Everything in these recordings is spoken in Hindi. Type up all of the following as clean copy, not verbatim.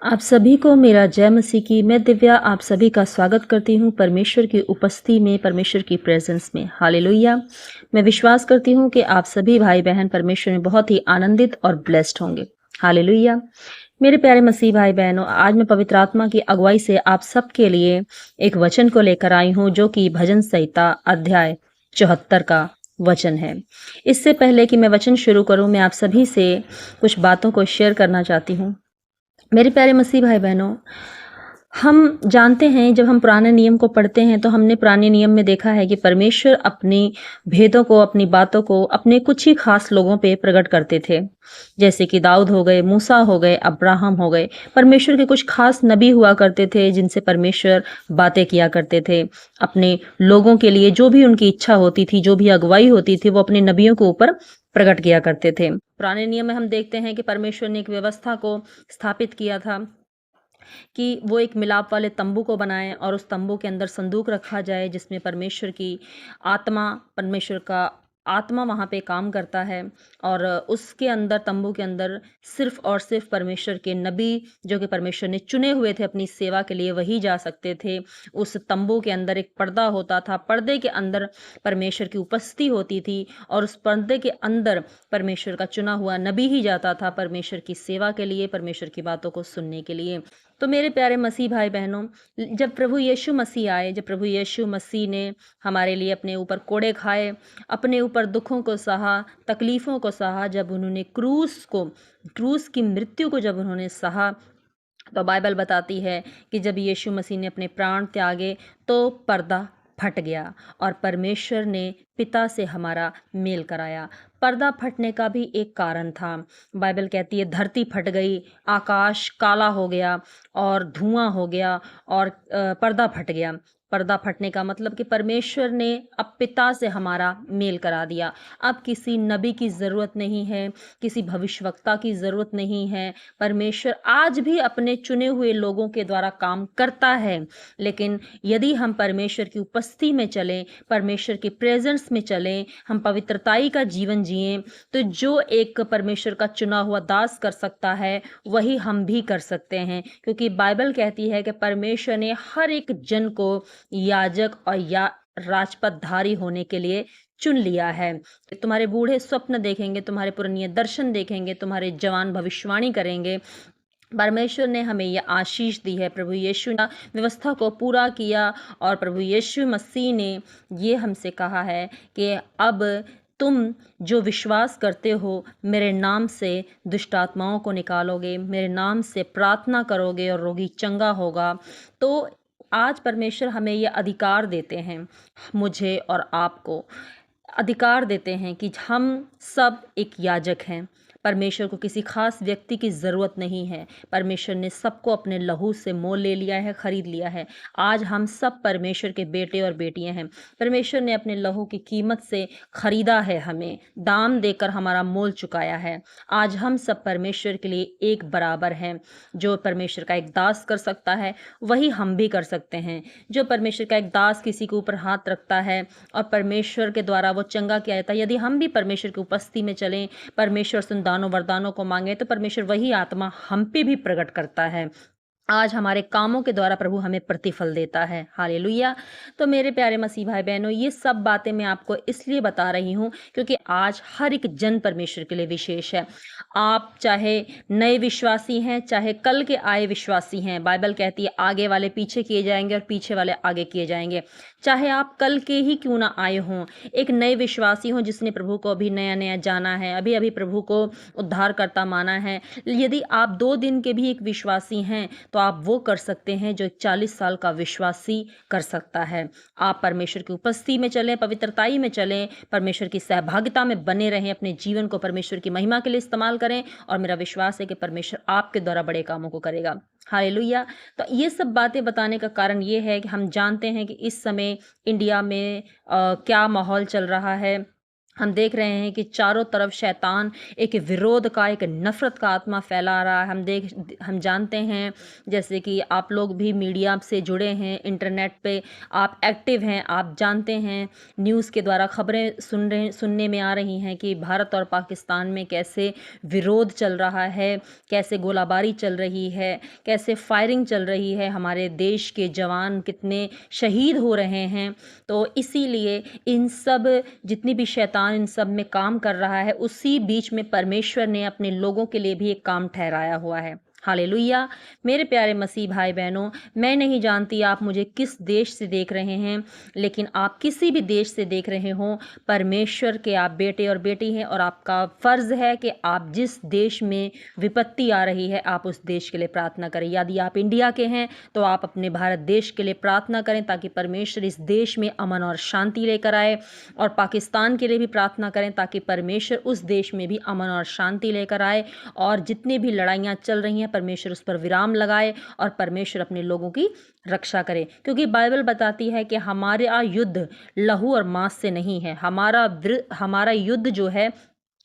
आप सभी को मेरा जय मसीह की। मैं दिव्या आप सभी का स्वागत करती हूँ परमेश्वर की उपस्थिति में, परमेश्वर की प्रेजेंस में। हालेलुया। मैं विश्वास करती हूँ कि आप सभी भाई बहन परमेश्वर में बहुत ही आनंदित और ब्लेस्ड होंगे। हालेलुया। मेरे प्यारे मसीह भाई बहनों, आज मैं पवित्र आत्मा की अगुवाई से आप सबके लिए एक वचन को लेकर आई हूँ, जो कि भजन संहिता अध्याय 74 का वचन है। इससे पहले कि मैं वचन शुरू करूँ, मैं आप सभी से कुछ बातों को शेयर करना चाहती हूँ। मेरे प्यारे मसीह भाई बहनों, हम जानते हैं जब हम पुराने नियम को पढ़ते हैं तो हमने पुराने नियम में देखा है कि परमेश्वर अपनी भेदों को, अपनी बातों को अपने कुछ ही खास लोगों पे प्रकट करते थे। जैसे कि दाऊद हो गए, मूसा हो गए, अब्राहम हो गए। परमेश्वर के कुछ खास नबी हुआ करते थे जिनसे परमेश्वर बातें किया करते थे। अपने लोगों के लिए जो भी उनकी इच्छा होती थी, जो भी अगुवाई होती थी, वो अपने नबियों के ऊपर प्रकट किया करते थे। पुराने नियम में हम देखते हैं कि परमेश्वर ने एक व्यवस्था को स्थापित किया था कि वो एक मिलाप वाले तंबू को बनाएं और उस तंबू के अंदर संदूक रखा जाए, जिसमें परमेश्वर की आत्मा, परमेश्वर का आत्मा वहाँ पे काम करता है। और उसके अंदर, तंबू के अंदर, सिर्फ और सिर्फ परमेश्वर के नबी, जो कि परमेश्वर ने चुने हुए थे अपनी सेवा के लिए, वही जा सकते थे। उस तंबू के अंदर एक पर्दा होता था, पर्दे के अंदर परमेश्वर की उपस्थिति होती थी, और उस पर्दे के अंदर परमेश्वर का चुना हुआ नबी ही जाता था परमेश्वर की सेवा के लिए, परमेश्वर की बातों को सुनने के लिए। तो मेरे प्यारे मसीह भाई बहनों, जब प्रभु यीशु मसीह आए, जब प्रभु यीशु मसीह ने हमारे लिए अपने ऊपर कोड़े खाए, अपने ऊपर दुखों को सहा, तकलीफ़ों को सहा, जब उन्होंने क्रूस की मृत्यु को जब उन्होंने सहा, तो बाइबल बताती है कि जब यीशु मसीह ने अपने प्राण त्यागे तो पर्दा फट गया और परमेश्वर ने पिता से हमारा मेल कराया। पर्दा फटने का भी एक कारण था। बाइबल कहती है धरती फट गई, आकाश काला हो गया और धुआं हो गया और पर्दा फट गया। पर्दा फटने का मतलब कि परमेश्वर ने अब पिता से हमारा मेल करा दिया। अब किसी नबी की ज़रूरत नहीं है, किसी भविष्यवक्ता की ज़रूरत नहीं है। परमेश्वर आज भी अपने चुने हुए लोगों के द्वारा काम करता है, लेकिन यदि हम परमेश्वर की उपस्थिति में चलें, परमेश्वर की प्रेजेंस में चलें, हम पवित्रताई का जीवन जिएं, तो जो एक परमेश्वर का चुना हुआ दास कर सकता है, वही हम भी कर सकते हैं। क्योंकि बाइबल कहती है कि परमेश्वर ने हर एक जन को याजक और या राजपदधारी होने के लिए चुन लिया है। तुम्हारे बूढ़े स्वप्न देखेंगे, तुम्हारे पुराने दर्शन देखेंगे, तुम्हारे जवान भविष्यवाणी करेंगे। परमेश्वर ने हमें यह आशीष दी है। प्रभु यीशु ने व्यवस्था को पूरा किया और प्रभु यीशु मसीह ने ये हमसे कहा है कि अब तुम जो विश्वास करते हो, मेरे नाम से दुष्ट आत्माओं को निकालोगे, मेरे नाम से प्रार्थना करोगे और रोगी चंगा होगा। तो आज परमेश्वर हमें यह अधिकार देते हैं, मुझे और आपको अधिकार देते हैं कि हम सब एक याजक हैं। परमेश्वर को किसी खास व्यक्ति की ज़रूरत नहीं है। परमेश्वर ने सबको अपने लहू से मोल ले लिया है, ख़रीद लिया है। आज हम सब परमेश्वर के बेटे और बेटियां हैं। परमेश्वर ने अपने लहू की कीमत से ख़रीदा है, हमें दाम देकर हमारा मोल चुकाया है। आज हम सब परमेश्वर के लिए एक बराबर हैं। जो परमेश्वर का एक दास कर सकता है, वही हम भी कर सकते हैं। जो परमेश्वर का एक दास किसी के ऊपर हाथ रखता है और परमेश्वर के द्वारा वो चंगा किया जाता है, यदि हम भी परमेश्वर की उपस्थिति में चलें, परमेश्वर से उन दानों वरदानों को मांगे, तो परमेश्वर वही आत्मा हम पे भी प्रकट करता है। आज हमारे कामों के द्वारा प्रभु हमें प्रतिफल देता है। हालेलुया। तो मेरे प्यारे मसीह भाई बहनों, ये सब बातें मैं आपको इसलिए बता रही हूँ क्योंकि आज हर एक जन परमेश्वर के लिए विशेष है। आप चाहे नए विश्वासी हैं, चाहे कल के आए विश्वासी हैं, बाइबल कहती है आगे वाले पीछे किए जाएंगे और पीछे वाले आगे किए जाएंगे। चाहे आप कल के ही क्यों ना आए हों, एक नए विश्वासी हों जिसने प्रभु को अभी नया नया जाना है, अभी अभी प्रभु को उद्धारकर्ता माना है, यदि आप 2 दिन के भी एक विश्वासी हैं, तो आप वो कर सकते हैं जो एक 40 साल का विश्वासी कर सकता है। आप परमेश्वर की उपस्थिति में चलें, पवित्रताई में चलें, परमेश्वर की सहभागिता में बने रहें, अपने जीवन को परमेश्वर की महिमा के लिए इस्तेमाल करें, और मेरा विश्वास है कि परमेश्वर आपके द्वारा बड़े कामों को करेगा। हालेलुया। तो ये सब बातें बताने का कारण ये है कि हम जानते हैं कि इस समय इंडिया में क्या माहौल चल रहा है। हम देख रहे हैं कि चारों तरफ शैतान एक विरोध का, एक नफ़रत का आत्मा फैला रहा है। हम जानते हैं, जैसे कि आप लोग भी मीडिया से जुड़े हैं, इंटरनेट पे आप एक्टिव हैं, आप जानते हैं, न्यूज़ के द्वारा खबरें सुनने में आ रही हैं कि भारत और पाकिस्तान में कैसे विरोध चल रहा है, कैसे गोलाबारी चल रही है, कैसे फायरिंग चल रही है, हमारे देश के जवान कितने शहीद हो रहे हैं। तो इसीलिए इन सब, जितनी भी शैतान इन सब में काम कर रहा है, उसी बीच में परमेश्वर ने अपने लोगों के लिए भी एक काम ठहराया हुआ है। हालेलुया। मेरे प्यारे मसीह भाई बहनों, मैं नहीं जानती आप मुझे किस देश से देख रहे हैं, लेकिन आप किसी भी देश से देख रहे हो, परमेश्वर के आप बेटे और बेटी हैं, और आपका फ़र्ज़ है कि आप जिस देश में विपत्ति आ रही है, आप उस देश के लिए प्रार्थना करें। यदि आप इंडिया के हैं तो आप अपने भारत देश के लिए प्रार्थना करें, ताकि परमेश्वर इस देश में अमन और शांति लेकर आए। और पाकिस्तान के लिए भी प्रार्थना करें, ताकि परमेश्वर उस देश में भी अमन और शांति लेकर आए, और जितनी भी लड़ाइयाँ चल रही हैं, परमेश्वर उस पर विराम लगाए, और परमेश्वर अपने लोगों की रक्षा करे। क्योंकि बाइबल बताती है कि हमारा युद्ध लहू और मांस से नहीं है, हमारा युद्ध जो है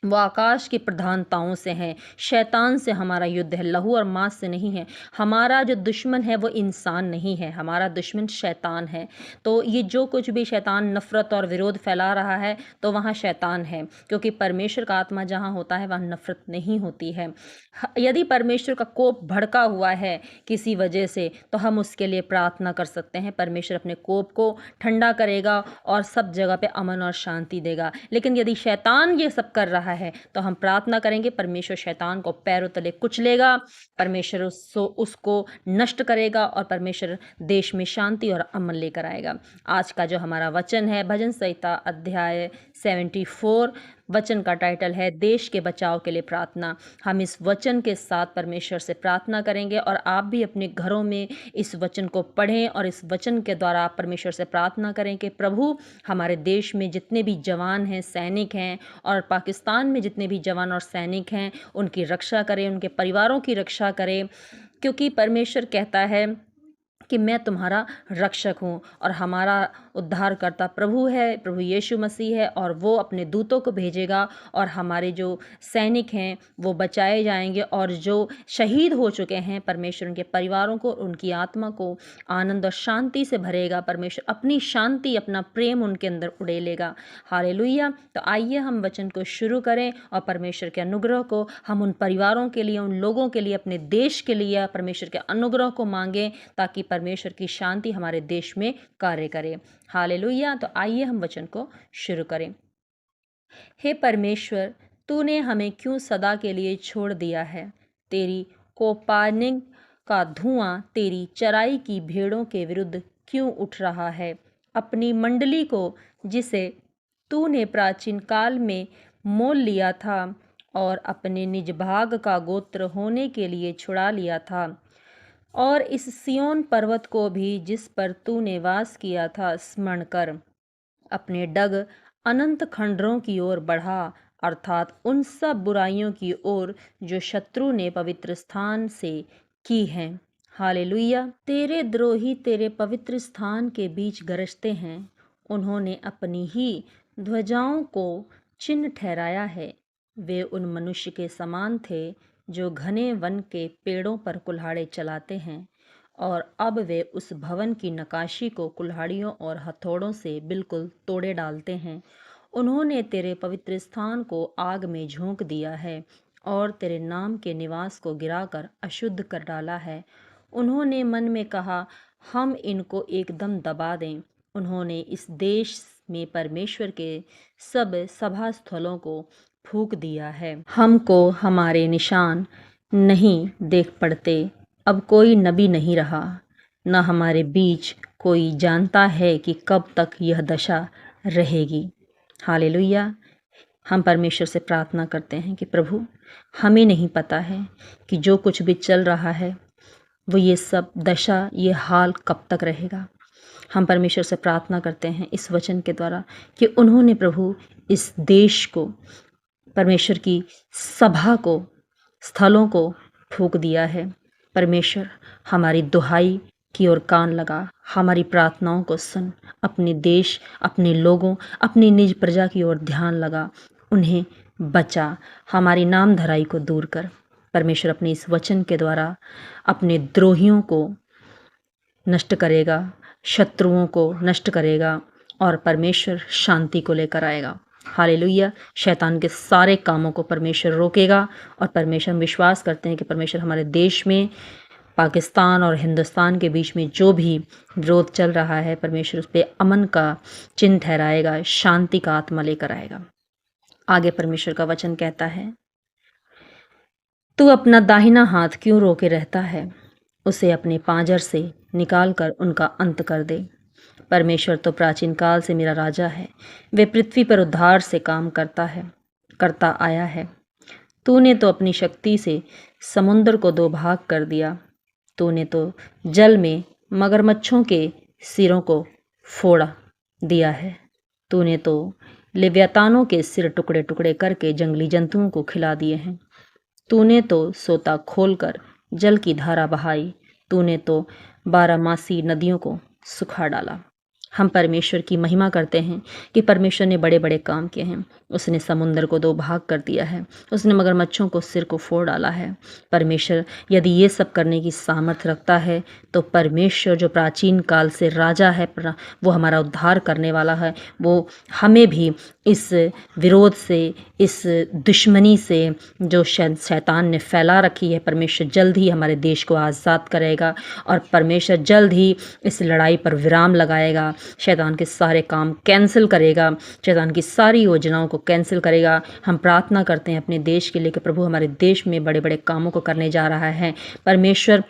वो आकाश की प्रधानताओं से है, शैतान से हमारा युद्ध है, लहू और मांस से नहीं है। हमारा जो दुश्मन है वो इंसान नहीं है, हमारा दुश्मन शैतान है। तो ये जो कुछ भी शैतान नफ़रत और विरोध फैला रहा है, तो वहाँ शैतान है, क्योंकि परमेश्वर का आत्मा जहाँ होता है वहाँ नफ़रत नहीं होती है। यदि परमेश्वर का कोप भड़का हुआ है किसी वजह से, तो हम उसके लिए प्रार्थना कर सकते हैं, परमेश्वर अपने कोप को ठंडा करेगा और सब जगह पे अमन और शांति देगा। लेकिन यदि शैतान ये सब कर रहा है, तो हम प्रार्थना करेंगे, परमेश्वर शैतान को पैरों तले कुचलेगा, परमेश्वर उसको नष्ट करेगा, और परमेश्वर देश में शांति और अमन लेकर आएगा। आज का जो हमारा वचन है, भजन संहिता अध्याय 74, वचन का टाइटल है देश के बचाव के लिए प्रार्थना। हम इस वचन के साथ परमेश्वर से प्रार्थना करेंगे, और आप भी अपने घरों में इस वचन को पढ़ें, और इस वचन के द्वारा आप परमेश्वर से प्रार्थना करें कि प्रभु, हमारे देश में जितने भी जवान हैं, सैनिक हैं, और पाकिस्तान में जितने भी जवान और सैनिक हैं, उनकी रक्षा करें, उनके परिवारों की रक्षा करें। क्योंकि परमेश्वर कहता है कि मैं तुम्हारा रक्षक हूँ, और हमारा उद्धारकर्ता प्रभु है, प्रभु यीशु मसीह है, और वो अपने दूतों को भेजेगा, और हमारे जो सैनिक हैं वो बचाए जाएंगे, और जो शहीद हो चुके हैं, परमेश्वर उनके परिवारों को, उनकी आत्मा को आनंद और शांति से भरेगा। परमेश्वर अपनी शांति, अपना प्रेम उनके अंदर उड़ेलेगा। हालेलुया। तो आइए हम वचन को शुरू करें, और परमेश्वर के अनुग्रह को हम उन परिवारों के लिए, उन लोगों के लिए, अपने देश के लिए परमेश्वर के अनुग्रह को मांगें, ताकि परमेश्वर की शांति हमारे देश में कार्य करे। हालेलुया। तो आइए हम वचन को शुरू करें। हे परमेश्वर, तूने हमें क्यों सदा के लिए छोड़ दिया है? तेरी कोपाग्नि का धुआं तेरी चराई की भेड़ों के विरुद्ध क्यों उठ रहा है? अपनी मंडली को, जिसे तूने प्राचीन काल में मोल लिया था और अपने निज भाग का गोत्र होने के लिए छुड़ा लिया था, और इस सिय्योन पर्वत को भी, जिस पर तूने वास किया था, स्मरण कर। अपने डग अनंत खंडरों की ओर बढ़ा, अर्थात उन सब बुराइयों की ओर जो शत्रु ने पवित्र स्थान से की हैं। हालेलुया। तेरे द्रोही तेरे पवित्र स्थान के बीच गरजते हैं, उन्होंने अपनी ही ध्वजाओं को चिन्ह ठहराया है। वे उन मनुष्य के समान थे जो घने वन के पेड़ों पर कुल्हाड़े चलाते हैं, और अब वे उस भवन की नक्काशी को कुल्हाड़ियों और हथौड़ों से बिल्कुल तोड़े डालते हैं। उन्होंने तेरे पवित्र स्थान को आग में झोंक दिया है, और तेरे नाम के निवास को गिराकर अशुद्ध कर डाला है। उन्होंने मन में कहा, हम इनको एकदम दबा दें। उन्होंने इस देश में परमेश्वर के सब सभा स्थलों को फूंक दिया है। हमको हमारे निशान नहीं देख पड़ते। अब कोई नबी नहीं रहा, न हमारे बीच कोई जानता है कि कब तक यह दशा रहेगी। हालेलुया। हम परमेश्वर से प्रार्थना करते हैं कि प्रभु, हमें नहीं पता है कि जो कुछ भी चल रहा है वो ये सब दशा, ये हाल कब तक रहेगा। हम परमेश्वर से प्रार्थना करते हैं इस वचन के द्वारा कि उन्होंने प्रभु इस देश को, परमेश्वर की सभा को, स्थलों को फूंक दिया है। परमेश्वर, हमारी दुहाई की ओर कान लगा, हमारी प्रार्थनाओं को सुन, अपने देश, अपने लोगों, अपनी निज प्रजा की ओर ध्यान लगा, उन्हें बचा, हमारी नामधराई को दूर कर। परमेश्वर अपने इस वचन के द्वारा अपने द्रोहियों को नष्ट करेगा, शत्रुओं को नष्ट करेगा और परमेश्वर शांति को लेकर आएगा। हालेलुया। शैतान के सारे कामों को परमेश्वर रोकेगा और परमेश्वर, हम विश्वास करते हैं कि परमेश्वर हमारे देश में, पाकिस्तान और हिंदुस्तान के बीच में जो भी विरोध चल रहा है, परमेश्वर उस पर अमन का चिन्ह ठहराएगा, शांति का आत्मा लेकर आएगा। आगे परमेश्वर का वचन कहता है, तू अपना दाहिना हाथ क्यों रोके रहता है, उसे अपने पांजर से निकाल कर उनका अंत कर दे। परमेश्वर तो प्राचीन काल से मेरा राजा है, वे पृथ्वी पर उद्धार से काम करता आया है। तूने तो अपनी शक्ति से समुद्र को दो भाग कर दिया, तूने तो जल में मगरमच्छों के सिरों को फोड़ दिया है, तूने तो लेव्यातानों के सिर टुकड़े टुकड़े करके जंगली जंतुओं को खिला दिए हैं। तूने तो सोता खोलकर जल की धारा बहाई, तूने तो बारहमासी नदियों को सुखा डाला। हम परमेश्वर की महिमा करते हैं कि परमेश्वर ने बड़े बड़े काम किए हैं। उसने समुद्र को दो भाग कर दिया है, उसने मगरमच्छों को सिर को फोड़ डाला है। परमेश्वर यदि ये सब करने की सामर्थ्य रखता है तो परमेश्वर जो प्राचीन काल से राजा है, वो हमारा उद्धार करने वाला है, वो हमें भी इस विरोध से, इस दुश्मनी से जो शैतान ने फैला रखी है, परमेश्वर जल्द ही हमारे देश को आज़ाद करेगा और परमेश्वर जल्द ही इस लड़ाई पर विराम लगाएगा। शैतान के सारे काम कैंसिल करेगा, शैतान की सारी योजनाओं को कैंसिल करेगा। हम प्रार्थना करते हैं अपने देश के लिए कि प्रभु हमारे देश में बड़े बड़े कामों को करने जा रहा है। परमेश्वर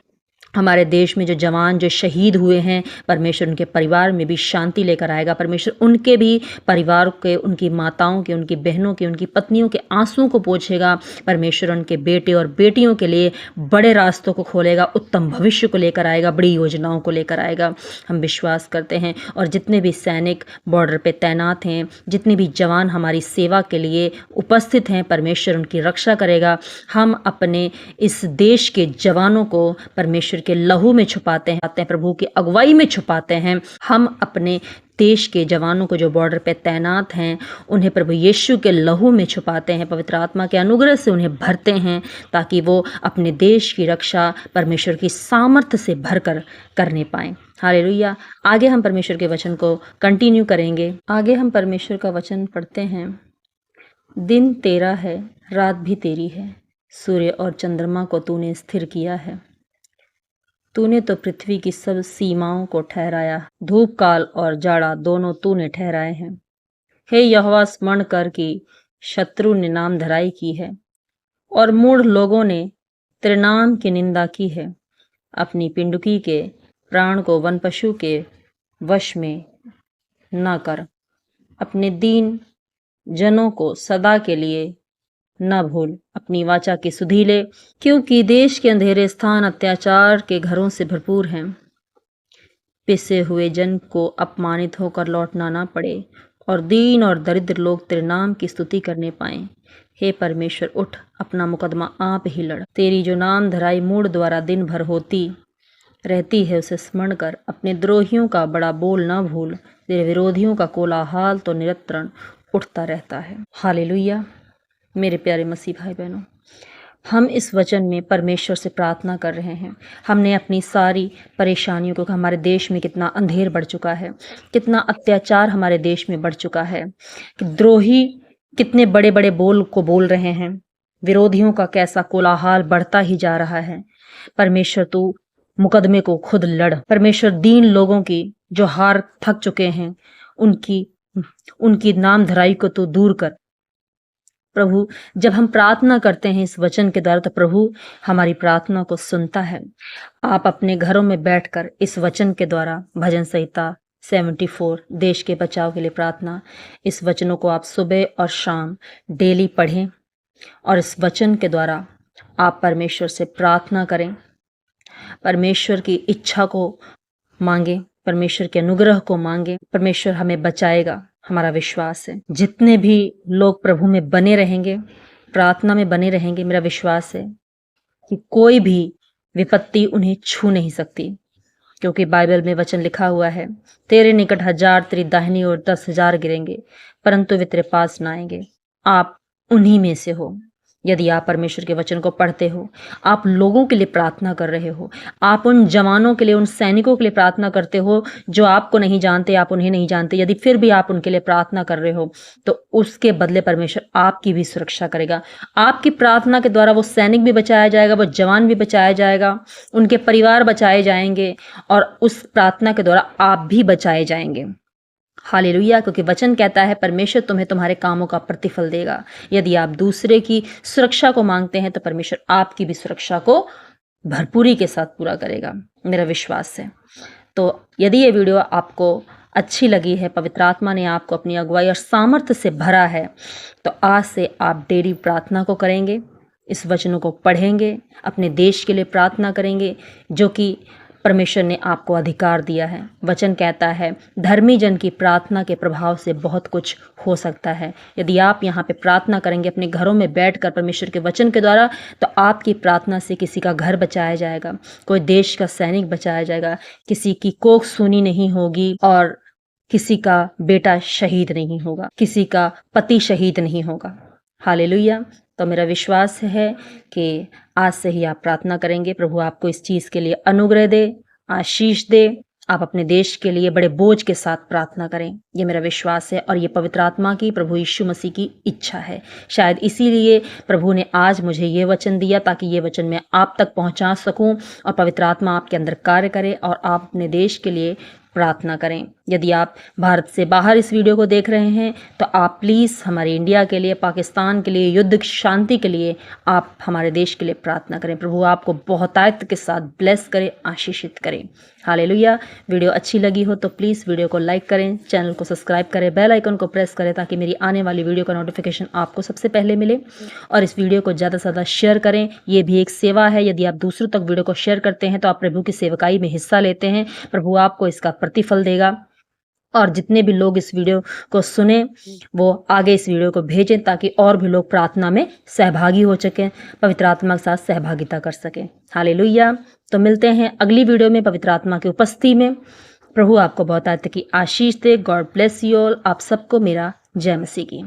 हमारे देश में जो जवान जो शहीद हुए हैं, परमेश्वर उनके परिवार में भी शांति लेकर आएगा। परमेश्वर उनके भी परिवार के, उनकी माताओं के, उनकी बहनों के, उनकी पत्नियों के आंसुओं को पोंछेगा। परमेश्वर उनके बेटे और बेटियों के लिए बड़े रास्तों को खोलेगा, उत्तम भविष्य को लेकर आएगा, बड़ी योजनाओं को लेकर आएगा। हम विश्वास करते हैं। और जितने भी सैनिक बॉर्डर पे तैनात हैं, जितने भी जवान हमारी सेवा के लिए उपस्थित हैं, परमेश्वर उनकी रक्षा करेगा। हम अपने इस देश के जवानों को परमेश्वर के लहू में छुपाते हैं, प्रभु की अगुवाई में छुपाते हैं। हम अपने देश के जवानों को जो बॉर्डर पे तैनात हैं, उन्हें प्रभु यीशु के लहू में छुपाते हैं, पवित्र आत्मा के अनुग्रह से उन्हें भरते हैं, ताकि वो अपने देश की रक्षा परमेश्वर की सामर्थ्य से भरकर करने पाएं। हालेलुया। आगे हम परमेश्वर के वचन को कंटिन्यू करेंगे। आगे हम परमेश्वर का वचन पढ़ते हैं। दिन तेरा है, रात भी तेरी है, सूर्य और चंद्रमा को तूने स्थिर किया है। तूने तो पृथ्वी की सब सीमाओं को ठहराया, धूप काल और जाड़ा दोनों तूने ठहराए हैं। हे यहोवा, स्मरण कर कि शत्रु ने नाम धराई की है और मूढ़ लोगों ने तेरे नाम की निंदा की है। अपनी पिंडुकी के प्राण को वन पशु के वश में न कर, अपने दीन जनों को सदा के लिए न भूल, अपनी वाचा की सुधि ले, क्योंकि देश के अंधेरे स्थान अत्याचार के घरों से भरपूर हैं। पिसे हुए जन को अपमानित होकर लौटना ना पड़े और दीन और दरिद्र लोग तेरे नाम की स्तुति करने पाएं। हे परमेश्वर, उठ, अपना मुकदमा आप ही लड़। तेरी जो नाम धराई मूढ़ द्वारा दिन भर होती रहती है, उसे स्मरण कर। अपने द्रोहियों का बड़ा बोल न भूल, तेरे विरोधियों का कोलाहल तो निरंतर उठता रहता है। हालेलुया। मेरे प्यारे मसीह भाई बहनों, हम इस वचन में परमेश्वर से प्रार्थना कर रहे हैं। हमने अपनी सारी परेशानियों को, हमारे देश में कितना अंधेर बढ़ चुका है, कितना अत्याचार हमारे देश में बढ़ चुका है, कि द्रोही कितने बड़े बड़े बोल को बोल रहे हैं, विरोधियों का कैसा कोलाहल बढ़ता ही जा रहा है। परमेश्वर तू मुकदमे को खुद लड़। परमेश्वर दीन लोगों की जो हार थक चुके हैं, उनकी नाम धराई को तू दूर कर। प्रभु, जब हम प्रार्थना करते हैं इस वचन के द्वारा, तो प्रभु हमारी प्रार्थना को सुनता है। आप अपने घरों में बैठकर इस वचन के द्वारा भजन संहिता 74 देश के बचाव के लिए प्रार्थना, इस वचनों को आप सुबह और शाम डेली पढ़ें और इस वचन के द्वारा आप परमेश्वर से प्रार्थना करें, परमेश्वर की इच्छा को मांगे, परमेश्वर के अनुग्रह को मांगे। परमेश्वर हमें बचाएगा, हमारा विश्वास है। जितने भी लोग प्रभु में बने रहेंगे, प्रार्थना में बने रहेंगे, मेरा विश्वास है कि कोई भी विपत्ति उन्हें छू नहीं सकती। क्योंकि बाइबल में वचन लिखा हुआ है, तेरे निकट 1000 तेरी दाहिनी ओर 10,000 गिरेंगे, परंतु वे तेरे पास ना आएंगे। आप उन्हीं में से हो। यदि आप परमेश्वर के वचन को पढ़ते हो, आप लोगों के लिए प्रार्थना कर रहे हो, आप उन जवानों के लिए, उन सैनिकों के लिए प्रार्थना करते हो जो आपको नहीं जानते, आप उन्हें नहीं जानते, यदि फिर भी आप उनके लिए प्रार्थना कर रहे हो, तो उसके बदले परमेश्वर आपकी भी सुरक्षा करेगा। आपकी प्रार्थना के द्वारा वो सैनिक भी बचाया जाएगा, वो जवान भी बचाया जाएगा, उनके परिवार बचाए जाएंगे और उस प्रार्थना के द्वारा आप भी बचाए जाएंगे। हालेलुया। क्योंकि वचन कहता है परमेश्वर तुम्हें तुम्हारे कामों का प्रतिफल देगा। यदि आप दूसरे की सुरक्षा को मांगते हैं तो परमेश्वर आपकी भी सुरक्षा को भरपूरी के साथ पूरा करेगा, मेरा विश्वास है। तो यदि ये वीडियो आपको अच्छी लगी है, पवित्र आत्मा ने आपको अपनी अगुवाई और सामर्थ्य से भरा है, तो आज से आप डेली प्रार्थना को करेंगे, इस वचनों को पढ़ेंगे, अपने देश के लिए प्रार्थना करेंगे जो कि परमेश्वर ने आपको अधिकार दिया है। वचन कहता है धर्मी जन की प्रार्थना के प्रभाव से बहुत कुछ हो सकता है। यदि आप यहाँ पे प्रार्थना करेंगे अपने घरों में बैठकर परमेश्वर के वचन के द्वारा, तो आपकी प्रार्थना से किसी का घर बचाया जाएगा, कोई देश का सैनिक बचाया जाएगा, किसी की कोख सूनी नहीं होगी और किसी का बेटा शहीद नहीं होगा, किसी का पति शहीद नहीं होगा। हालेलुया। तो मेरा विश्वास है कि आज से ही आप प्रार्थना करेंगे, प्रभु आपको इस चीज़ के लिए अनुग्रह दे, आशीष दे। आप अपने देश के लिए बड़े बोझ के साथ प्रार्थना करें, ये मेरा विश्वास है और ये पवित्र आत्मा की, प्रभु यीशु मसीह की इच्छा है। शायद इसीलिए प्रभु ने आज मुझे ये वचन दिया ताकि ये वचन मैं आप तक पहुंचा सकूं और पवित्र आत्मा आपके अंदर कार्य करे और आप अपने देश के लिए प्रार्थना करें। यदि आप भारत से बाहर इस वीडियो को देख रहे हैं तो आप प्लीज़ हमारे इंडिया के लिए, पाकिस्तान के लिए, युद्ध शांति के लिए आप हमारे देश के लिए प्रार्थना करें। प्रभु आपको बहुतायत के साथ ब्लेस करे, आशीषित करें। हालेलुया। वीडियो अच्छी लगी हो तो प्लीज़ वीडियो को लाइक करें, चैनल को सब्सक्राइब करें, बेल आइकन को प्रेस करें ताकि मेरी आने वाली वीडियो का नोटिफिकेशन आपको सबसे पहले मिले। और इस वीडियो को ज़्यादा से ज़्यादा शेयर करें, ये भी एक सेवा है। यदि आप दूसरों तक वीडियो को शेयर करते हैं तो आप प्रभु की सेवकाई में हिस्सा लेते हैं, प्रभु आपको इसका प्रतिफल देगा। और जितने भी लोग इस वीडियो को सुने वो आगे इस वीडियो को भेजें ताकि और भी लोग प्रार्थना में सहभागी हो सकें, पवित्र आत्मा के साथ सहभागिता कर सकें। हालेलुया। तो मिलते हैं अगली वीडियो में पवित्र आत्मा की उपस्थिति में। प्रभु आपको बहुत की आशीष दे। God bless you all. आप सबको मेरा जय मसीह की।